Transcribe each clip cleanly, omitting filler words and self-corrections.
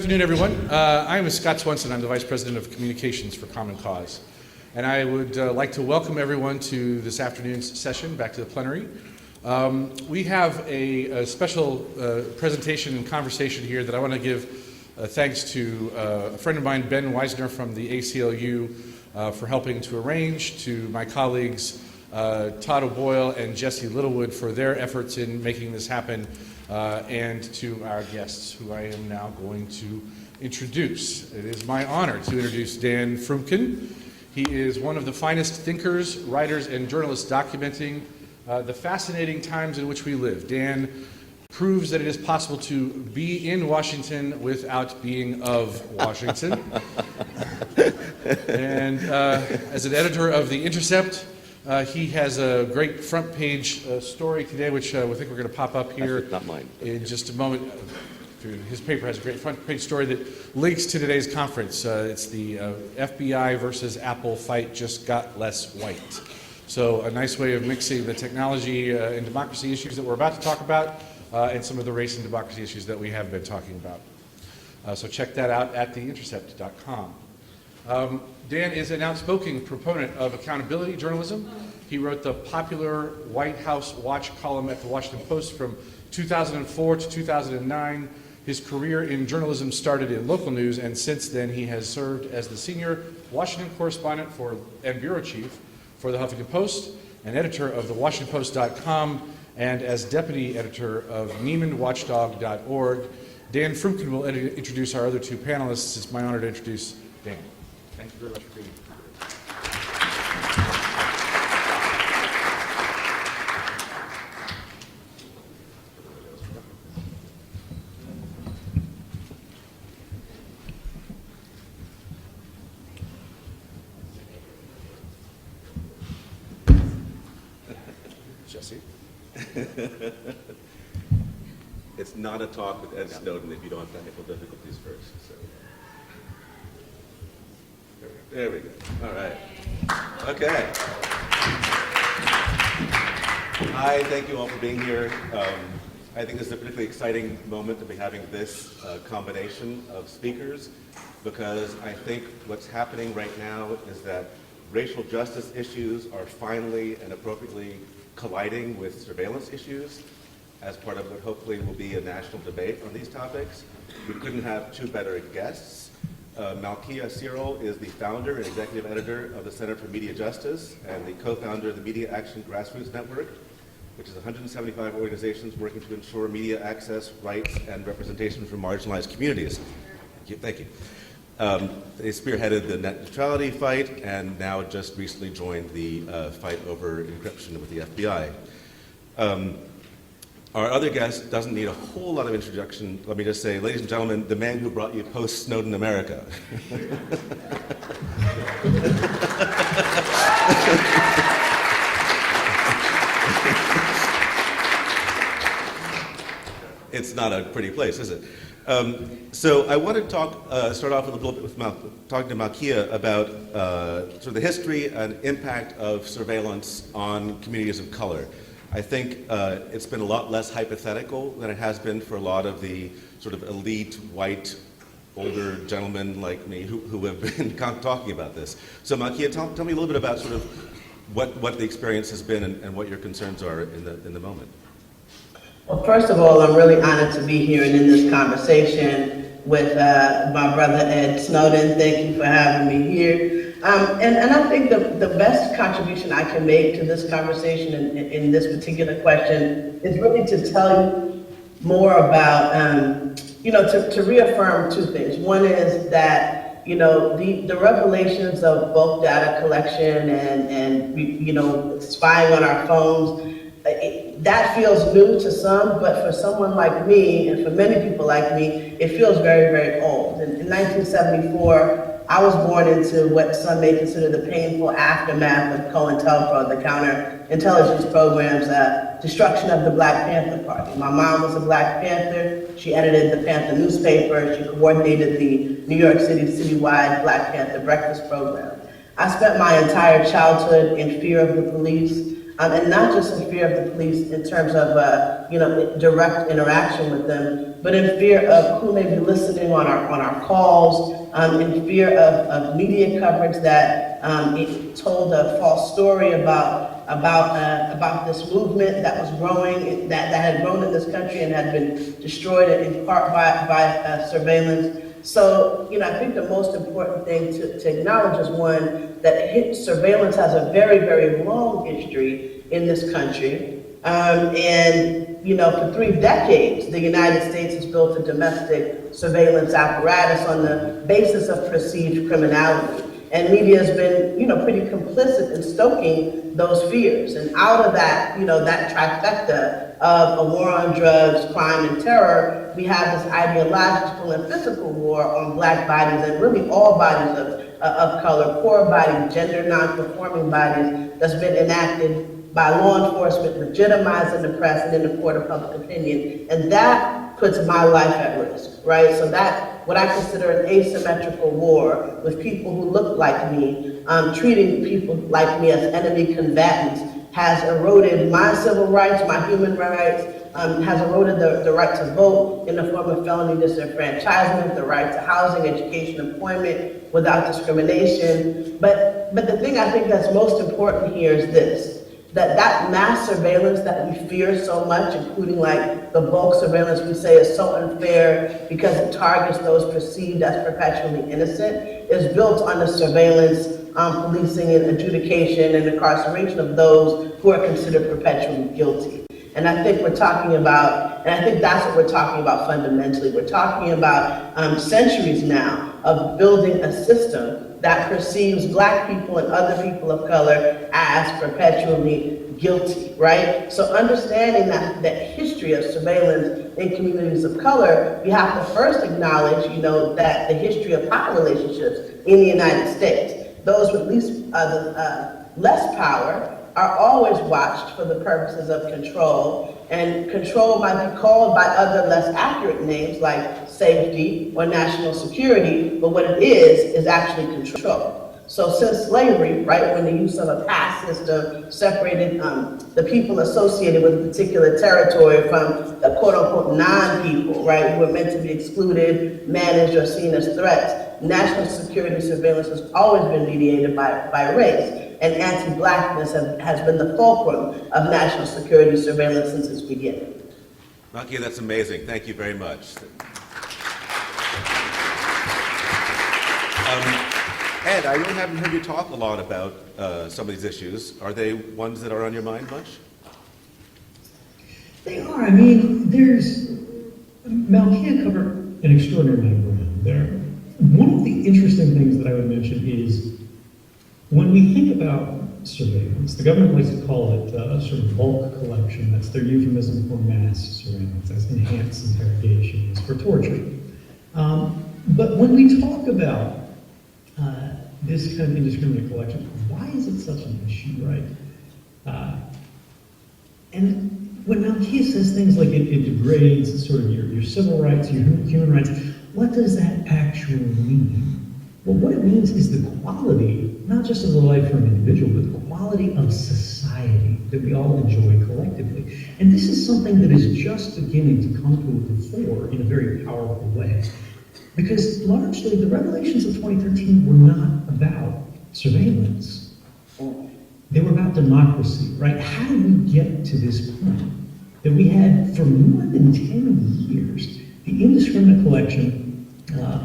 Good afternoon, everyone. I'm Scott Swenson. I'm the Vice President of Communications for Common Cause. And I would like to welcome everyone to this afternoon's session, back to the plenary. We have a special presentation and conversation here that I want to give thanks to a friend of mine, Ben Weisner from the ACLU, for helping to arrange, to my colleagues Todd O'Boyle and Jesse Littlewood for their efforts in making this happen, and to our guests, who I am now going to introduce. It is my honor to introduce Dan Frumkin. He is one of the finest thinkers, writers, and journalists documenting the fascinating times in which we live. Dan proves that it is possible to be in Washington without being of Washington. And as an editor of The Intercept, he has a great front page story today, which I think we're going to pop up here in just a moment. His paper has a great front page story that links to today's conference. It's the FBI versus Apple fight just got less white. So a nice way of mixing the technology and democracy issues that we're about to talk about and some of the race and democracy issues that we have been talking about. So check that out at theintercept.com. Dan is an outspoken proponent of accountability journalism. He wrote the popular White House Watch column at the Washington Post from 2004 to 2009. His career in journalism started in local news, and since then he has served as the senior Washington correspondent and bureau chief for the Huffington Post, and editor of the WashingtonPost.com, and as deputy editor of NeimanWatchdog.org. Dan Frumkin will introduce our other two panelists. It's my honor to introduce Dan. Thank you very much for being here. Jesse? It's not a talk with Ed Snowden if you don't have technical difficulties first. So. There we go. All right. Okay. Hi, thank you all for being here. I think this is a particularly exciting moment to be having this combination of speakers, because I think what's happening right now is that racial justice issues are finally and appropriately colliding with surveillance issues as part of what hopefully will be a national debate on these topics. We couldn't have two better guests. Malkia Cyril is the founder and executive editor of the Center for Media Justice and the co-founder of the Media Action Grassroots Network, which is 175 organizations working to ensure media access, rights, and representation for marginalized communities. Thank you. They spearheaded the net neutrality fight and now just recently joined the fight over encryption with the FBI. Our other guest doesn't need a whole lot of introduction. Let me just say, ladies and gentlemen, the man who brought you post-Snowden America. It's not a pretty place, is it? So I want to start off with a little bit with talking to Malkia about sort of the history and impact of surveillance on communities of color. I think it's been a lot less hypothetical than it has been for a lot of the sort of elite, white, older gentlemen like me who have been talking about this. So Malkia, tell me a little bit about sort of what the experience has been and what your concerns are in the moment. Well, first of all, I'm really honored to be here and in this conversation with my brother Ed Snowden. Thank you for having me here. And I think the best contribution I can make to this conversation in this particular question is really to tell you more about, to reaffirm two things. One is that, the revelations of bulk data collection and spying on our phones, that feels new to some, but for someone like me, and for many people like me, it feels very, very old. In 1974, I was born into what some may consider the painful aftermath of COINTELPRO, the counterintelligence program's destruction of the Black Panther Party. My mom was a Black Panther. She edited the Panther newspaper. She coordinated the New York City citywide Black Panther breakfast program. I spent my entire childhood in fear of the police, and not just in fear of the police in terms of direct interaction with them, but in fear of who may be listening on our calls, in fear of media coverage that it told a false story about this movement that was growing, that had grown in this country and had been destroyed in part by surveillance. So, I think the most important thing to acknowledge is, one, that surveillance has a very, very long history in this country. For 3 decades, the United States has built a domestic surveillance apparatus on the basis of perceived criminality. And media has been, pretty complicit in stoking those fears. And out of that, that trifecta of a war on drugs, crime, and terror, we have this ideological and physical war on Black bodies and really all bodies of color, poor bodies, gender non-conforming bodies, that's been enacted by law enforcement, legitimized in the press and in the court of public opinion. And that puts my life at risk, right? So that, what I consider an asymmetrical war with people who look like me, treating people like me as enemy combatants, has eroded my civil rights, my human rights, has eroded the right to vote in the form of felony disenfranchisement, the right to housing, education, employment without discrimination. But the thing I think that's most important here is this, that mass surveillance that we fear so much, including like the bulk surveillance we say is so unfair because it targets those perceived as perpetually innocent, is built on the surveillance, policing and adjudication and incarceration of those who are considered perpetually guilty. And I think we're talking about, and I think that's what we're talking about fundamentally. We're talking about centuries now of building a system that perceives Black people and other people of color as perpetually guilty, right? So understanding that history of surveillance in communities of color, we have to first acknowledge, that the history of power relationships in the United States, those with less power are always watched for the purposes of control, and control might be called by other less accurate names like safety or national security, but what it is actually control. So since slavery, right, when the use of a caste system separated the people associated with a particular territory from the quote-unquote non-people, right, who were meant to be excluded, managed, or seen as threats, national security surveillance has always been mediated by race. And anti-Blackness has been the fulcrum of national security surveillance since its beginning. Nakia, that's amazing. Thank you very much. Ed, I really haven't heard you talk a lot about some of these issues. Are they ones that are on your mind much? They are. I mean, Malkia covered an extraordinary amount of ground there. One of the interesting things that I would mention is when we think about surveillance, the government likes to call it sort of bulk collection. That's their euphemism for mass surveillance, as enhanced interrogation is for torture. But when we talk about this kind of indiscriminate collection, why is it such an issue, right? And when Malkia says things like it degrades sort of your civil rights, your human rights, what does that actually mean? Well, what it means is the quality, not just of the life of an individual, but the quality of society that we all enjoy collectively. And this is something that is just beginning to come to the fore in a very powerful way. Because largely, the revelations of 2013 were not about surveillance. They were about democracy, right? How did we get to this point that we had, for more than 10 years, the indiscriminate collection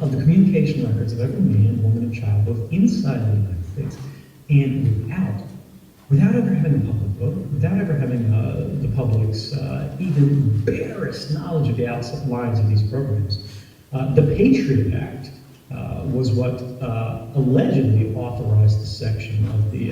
of the communication records of every man, woman, and child, both inside the United States and without ever having a public vote, without ever having the public's even barest knowledge of the outlines of these programs. The Patriot Act was what allegedly authorized the section of the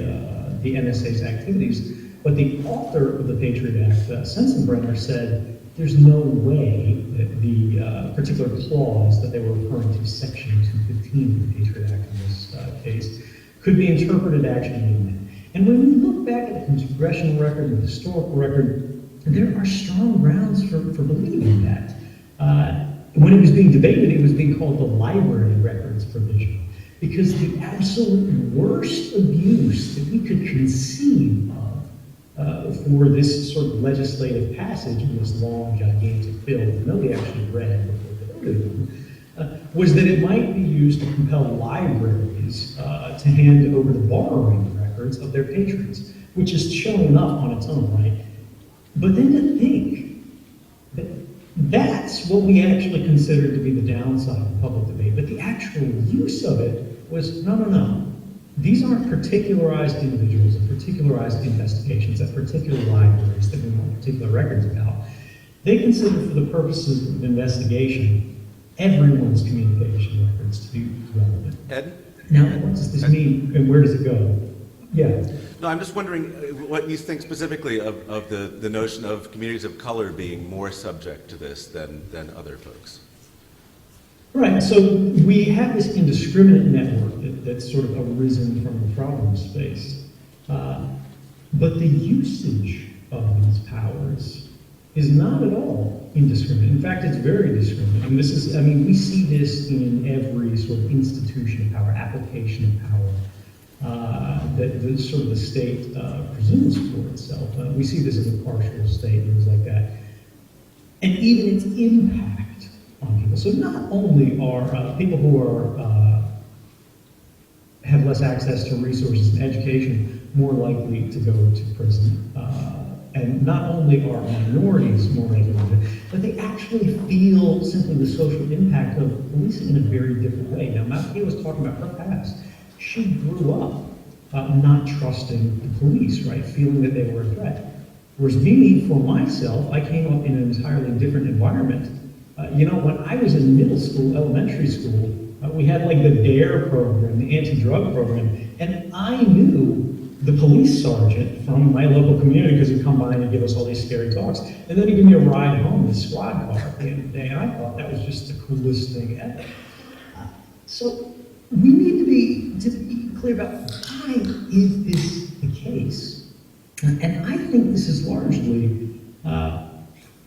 NSA's activities, but the author of the Patriot Act, Sensenbrenner, said there's no way that the particular clause that they were referring to, Section 215 of the Patriot Act in this case, could be interpreted actually in that. And when we look back at the congressional record and the historical record, there are strong grounds for believing that. When it was being debated, it was being called the library records provision, because the absolute worst abuse that we could conceive of for this sort of legislative passage in this long, gigantic bill that nobody actually read before they voted on, was that it might be used to compel libraries to hand over the borrowing records of their patrons, which is showing up on its own, right? But then to think that that's what we actually considered to be the downside of public debate, but the actual use of it was, no, no, no. These aren't particularized individuals and particularized investigations at particular libraries that we want particular records about. They consider for the purposes of investigation everyone's communication records to be relevant. Ed? Now, what does this mean and where does it go? Yeah. No, I'm just wondering what you think specifically of the notion of communities of color being more subject to this than other folks. Right, so we have this indiscriminate network that's sort of arisen from the problem space. But the usage of these powers is not at all indiscriminate. In fact, it's very discriminate. And this is, I mean, we see this in every sort of institution of power, application of power, that the sort of the state presumes for itself. We see this in the partial state, things like that. And even its impact on people. So not only are people who are have less access to resources and education more likely to go to prison, and not only are minorities more likely to do it, but they actually feel simply the social impact of policing in a very different way. Now, Matthew was talking about her past. She grew up not trusting the police, right, feeling that they were a threat. Whereas me, for myself, I came up in an entirely different environment. You know, when I was in middle school, elementary school, we had like the DARE program, the anti-drug program, and I knew the police sergeant from my local community because he'd come by and he'd give us all these scary talks, and then he'd give me a ride home in the squad car at the end of the day, and I thought that was just the coolest thing ever. So we need to be clear about why is this the case, and I think this is largely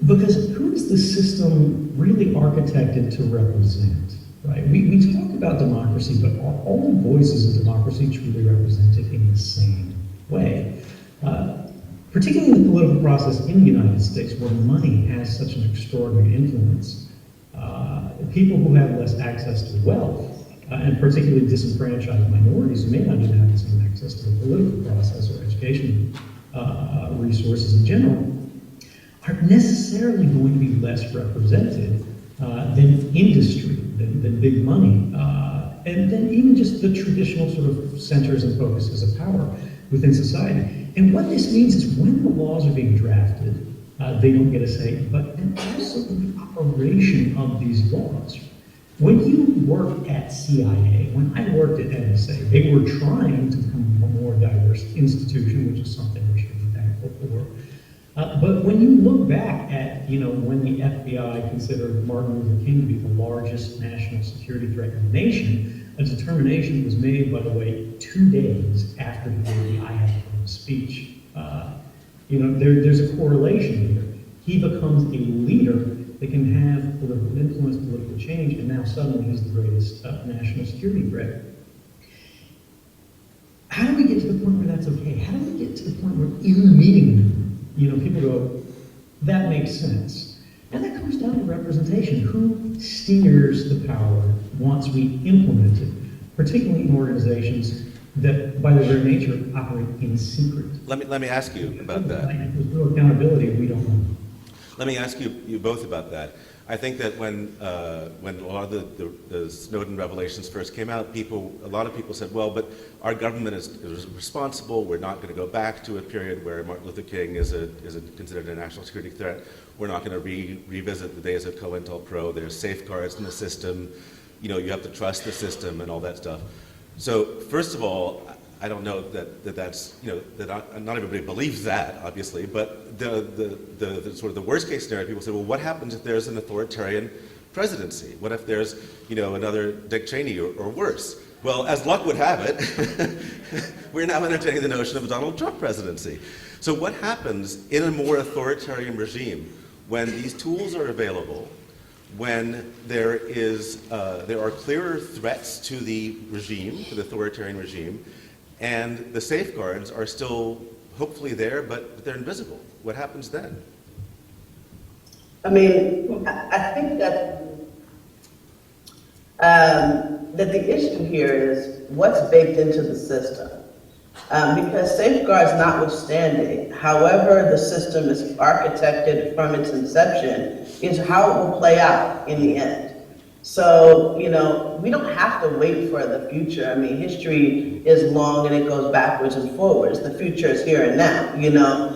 because who is the system really architected to represent, right? We talk about democracy, but are all voices of democracy truly represented in the same way? Particularly in the political process in the United States, where money has such an extraordinary influence, people who have less access to wealth, and particularly disenfranchised minorities who may not even have the same access to the political process or education resources in general, aren't necessarily going to be less represented than industry, than big money, and then even just the traditional sort of centers and focuses of power within society. And what this means is when the laws are being drafted, they don't get a say, but and also the operation of these laws. When you work at CIA, when I worked at NSA, they were trying to become a more diverse institution, which is something we should be thankful for. But when you look back at, you know, when the FBI considered Martin Luther King to be the largest national security threat in the nation, a determination was made, by the way, 2 days after he gave the I Have Freedom speech. You know, there's a correlation here. He becomes a leader that can have political influence, political change, and now suddenly he's the greatest national security threat. How do we get to the point where that's okay? How do we get to the point where in the meeting room, you know, people go, that makes sense. And that comes down to representation. Who steers the power once we implement it, particularly in organizations that, by their very nature, operate in secret? Let me ask you about that. There's no accountability, we don't know. Let me ask you both about that. I think that when a lot of the Snowden revelations first came out, a lot of people said, well, but our government is responsible. We're not going to go back to a period where Martin Luther King is considered a national security threat. We're not going to revisit the days of COINTELPRO. There's safeguards in the system. You know, you have to trust the system and all that stuff. So first of all, I don't know that's, you know, that not everybody believes that, obviously, but the sort of the worst case scenario, people say, well, what happens if there's an authoritarian presidency? What if there's, you know, another Dick Cheney or worse? Well, as luck would have it, we're now entertaining the notion of a Donald Trump presidency. So what happens in a more authoritarian regime when these tools are available, when there are clearer threats to the regime, to the authoritarian regime, and the safeguards are still hopefully there, but they're invisible. What happens then? I mean, I think that that the issue here is what's baked into the system. Because safeguards notwithstanding, however the system is architected from its inception is how it will play out in the end. So, you know, we don't have to wait for the future. I mean, history is long and it goes backwards and forwards. The future is here and now, you know.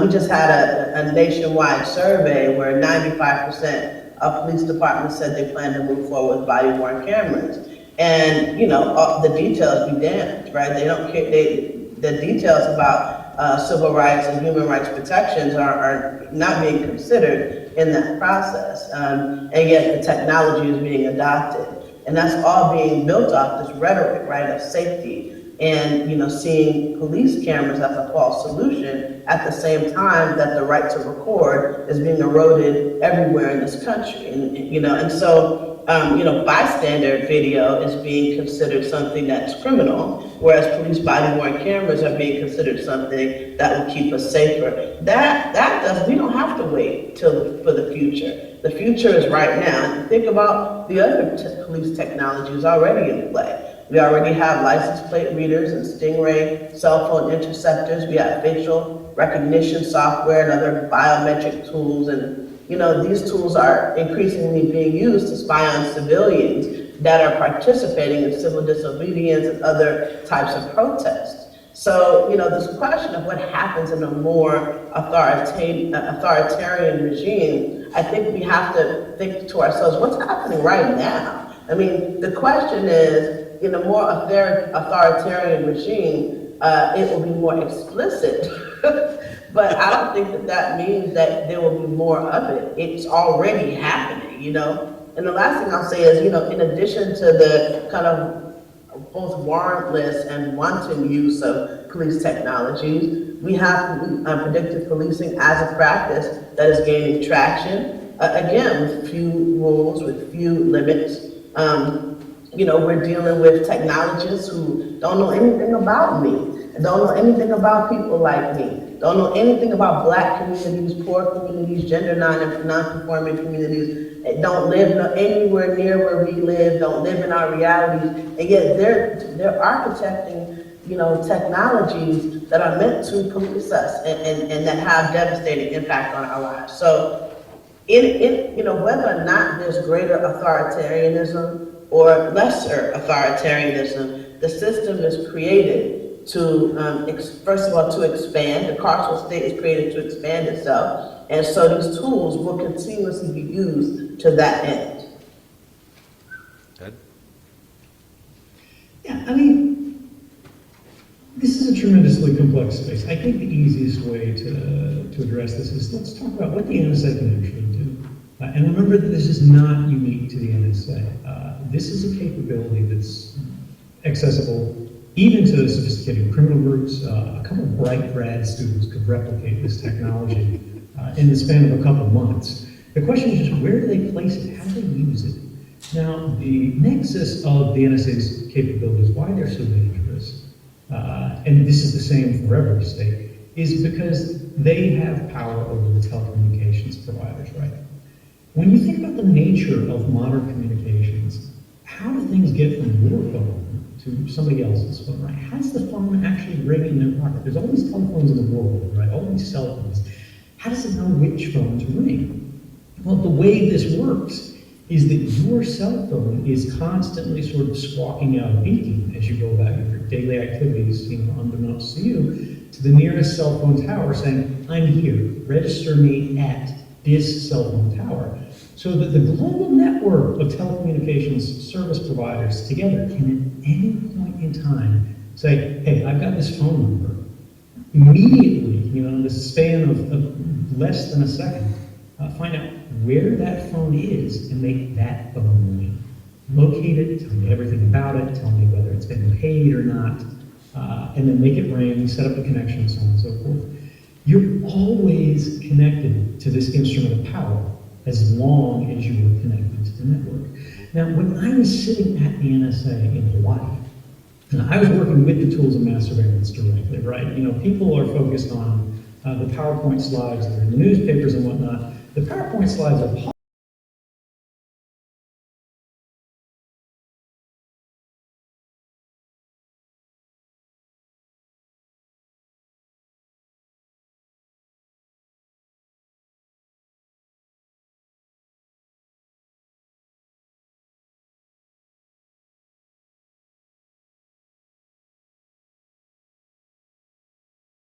We just had a nationwide survey where 95% of police departments said they plan to move forward with body-worn cameras. And, you know, the details be damned, right? They don't care, the details about civil rights and human rights protections are not being considered in that process. And yet the technology is being adopted. And that's all being built off this rhetoric, right, of safety. And, you know, seeing police cameras as a false solution at the same time that the right to record is being eroded everywhere in this country. And you know, and so, you know, bystander video is being considered something that's criminal, whereas police body-worn cameras are being considered something that will keep us safer. We don't have to wait for the future. The future is right now. Think about the other police technologies already in play. We already have license plate readers and Stingray cell phone interceptors. We have facial recognition software and other biometric tools. And, you know, these tools are increasingly being used to spy on civilians that are participating in civil disobedience and other types of protests. So, you know, this question of what happens in a more authoritarian regime, I think we have to think to ourselves, what's happening right now? I mean, the question is, in a more authoritarian regime, it will be more explicit. But I don't think that that means that there will be more of it. It's already happening, you know? And the last thing I'll say is, you know, in addition to the kind of both warrantless and wanton use of police technologies, we have predictive policing as a practice that is gaining traction, again, with few rules, with few limits. You know, we're dealing with technologists who don't know anything about me, don't know anything about people like me, don't know anything about Black communities, poor communities, gender non-conforming communities, don't live anywhere near where we live, don't live in our realities, and yet they're architecting, you know, technologies that are meant to police us and that have devastating impact on our lives. So, you know, whether or not there's greater authoritarianism or lesser authoritarianism, the system is created to, first of all, to expand. The carceral state is created to expand itself, and so these tools will continuously be used to that end. Ed? Yeah, I mean, this is a tremendously complex space. I think the easiest way to address this is let's talk about what the NSA can actually do. And remember that this is not unique to the NSA. This is a capability that's accessible even to sophisticated criminal groups. A couple of bright grad students could replicate this technology in the span of a couple of months. The question is just where do they place it? How do they use it? Now, the nexus of the NSA's capabilities, why they're so dangerous, and this is the same for every state, is because they have power over the telecommunications providers, right? When you think about the nature of modern communications, how do things get from your phone to somebody else's phone, right? How does the phone actually ring in their pocket? There's all these telephones in the world, right? All these cell phones. How does it know which phone to ring? Well, the way this works is that your cell phone is constantly sort of squawking out a beacon as you go about your daily activities, you know, unbeknownst to you, to the nearest cell phone tower saying, I'm here, register me at this cell phone tower. So that the global network of telecommunications service providers together can at any point in time say, hey, I've got this phone number. Immediately, you know, in the span of less than a second, find out where that phone is and make that phone ring. Locate it, tell me everything about it, tell me whether it's been paid or not, and then make it ring, set up a connection, so on and so forth. You're always connected to this instrument of power as long as you were connected to the network. Now, when I was sitting at the NSA in Hawaii, I was working with the tools of mass surveillance directly, right? You know, people are focused on the PowerPoint slides that are in the newspapers and whatnot. The PowerPoint slides are